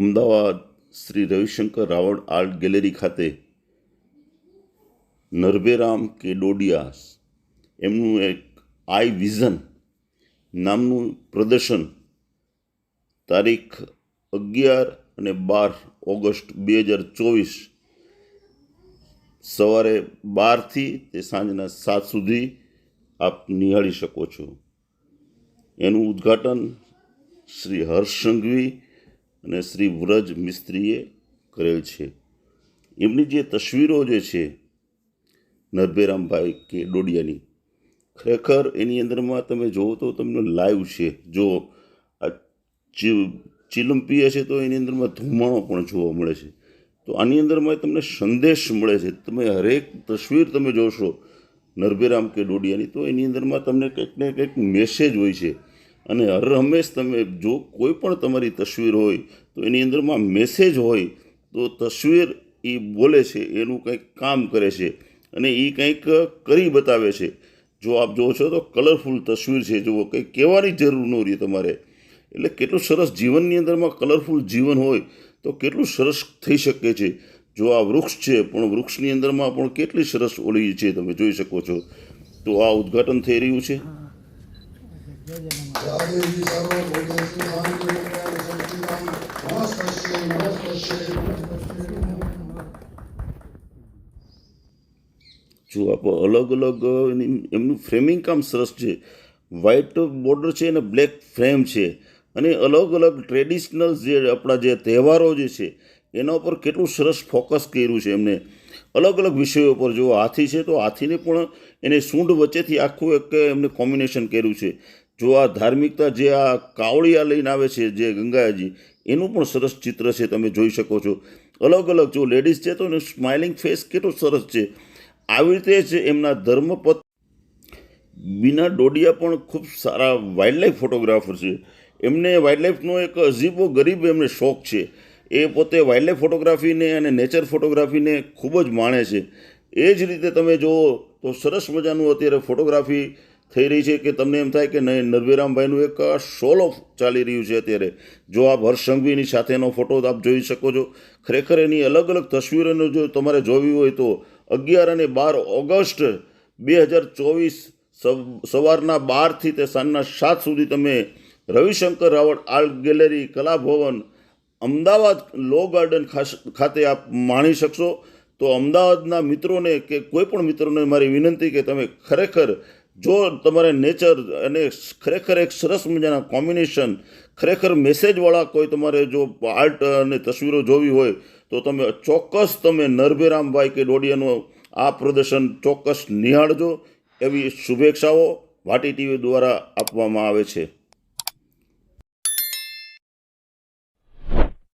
Ahmedabad Shri Ravishankar Raval art gallery ખાતે નરભેરામ કેડોડિયા એમનું એક આઈ વિઝન નામનું પ્રદર્શન તારીખ 11 અને 12 ઓગસ્ટ 2024 સવારે 12થી તે સાંજના 7 સુધી આપ નિહાળી શકો છો। એનું ઉદ્ઘાટન શ્રી હર્ષ સંઘવી અને શ્રી વ્રજ મિસ્ત્રીએ કરેલ છે। એમની જે તસવીરો જે છે નરભેરામભાઈ કેડોડિયાની, ખરેખર એની અંદરમાં તમે જુઓ તો તમને લાઈવ છે। જો આ ચિલમ્પી હશે તો એની અંદરમાં ધુમાડો પણ જોવા મળે છે, તો આની અંદરમાં તમને સંદેશ મળે છે। તમે હરેક તસવીર તમે જોશો નરભેરામ કેડોડિયાની તો એની અંદરમાં તમને કંઈક ને કંઈક મેસેજ હોય છે, અને હર હંમેશ તમે જો કોઈ પણ તમારી તસવીર હોય તો એની અંદરમાં મેસેજ હોય તો તસવીર એ બોલે છે, એનું કંઈક કામ કરે છે અને એ કંઈક કરી બતાવે છે। જો આપ જોવો છો તો કલરફુલ તસવીર છે, જુઓ કંઈક કહેવાની જરૂર ન રહી તમારે। એટલે કેટલું સરસ જીવનની અંદરમાં કલરફુલ જીવન હોય તો કેટલું સરસ થઈ શકે છે। જો આ વૃક્ષ છે પણ વૃક્ષની અંદરમાં પણ કેટલી સરસ ઓલી છે, તમે જોઈ શકો છો। તો આ ઉદ્ઘાટન થઈ રહ્યું છે। જો આપ અલગ અલગ એમનું ફ્રેમિંગ કામ સરસ છે। વ્હાઇટ બોર્ડર છે અને બ્લેક ફ્રેમ છે, અને અલગ અલગ ટ્રેડિશનલ જે આપણા જે તહેવારો જે છે એના ઉપર કેટલું સરસ ફોકસ કર્યું છે એમને। અલગ અલગ વિષયો પર જો હાથી છે તો હાથીને પણ એને સૂંઢ વચ્ચેથી આખું એક એમને કોમ્બિનેશન કર્યું છે। જો આ ધાર્મિકતા જે આ કાવડિયા લઈને આવે છે જે ગંગાજી, એનું પણ સરસ ચિત્ર છે, તમે જોઈ શકો છો। અલગ અલગ જો લેડીઝ છે તો એનું સ્માઇલિંગ ફેસ કેટલું સરસ છે। આવી રીતે જ એમના ધર્મપત્ની બીના ડોડિયા પણ ખૂબ સારા વાઇલ્ડલાઇફ ફોટોગ્રાફર છે। એમને વાઇલ્ડલાઇફનો એક અજીબો ગરીબ એમને શોખ છે। એ પોતે વાઇલ્ડલાઇફ ફોટોગ્રાફીને અને નેચર ફોટોગ્રાફીને ખૂબ જ માણે છે। એ જ રીતે તમે જુઓ તો સરસ મજાનું અત્યારે ફોટોગ્રાફી થઈ રહી છે કે તમને એમ થાય કે નહીં, નરભેરામભાઈનું એક સોલો ચાલી રહ્યું છે અત્યારે। જો આપ હર્ષ સંઘવીની સાથેનો ફોટો આપ જોઈ શકો છો। ખરેખર એની અલગ અલગ તસવીરોને જો તમારે જોવી હોય તો 11 અને 12 ઓગસ્ટ 2024 સવારના 12થી તે સાંજના 7 સુધી તમે રવિશંકર રાવળ આર્ટ ગેલેરી કલાભવન અમદાવાદ લો ગાર્ડન ખાતે આપ માણી શકશો। તો અમદાવાદના મિત્રોને કે કોઈ પણ મિત્રોને મારી વિનંતી કે તમે ખરેખર જો તમારે નેચર અને ખરેખર એક સરસ મજાના કોમ્બિનેશન, ખરેખર મેસેજવાળા કોઈ તમારે જો આર્ટ અને તસવીરો જોવી હોય તો તમે ચોક્કસ તમે નરભેરામભાઈ કેડોડિયાનું આ પ્રદર્શન ચોક્કસ નિહાળજો, એવી શુભેચ્છાઓ વાટી ટીવી દ્વારા આપવામાં આવે છે।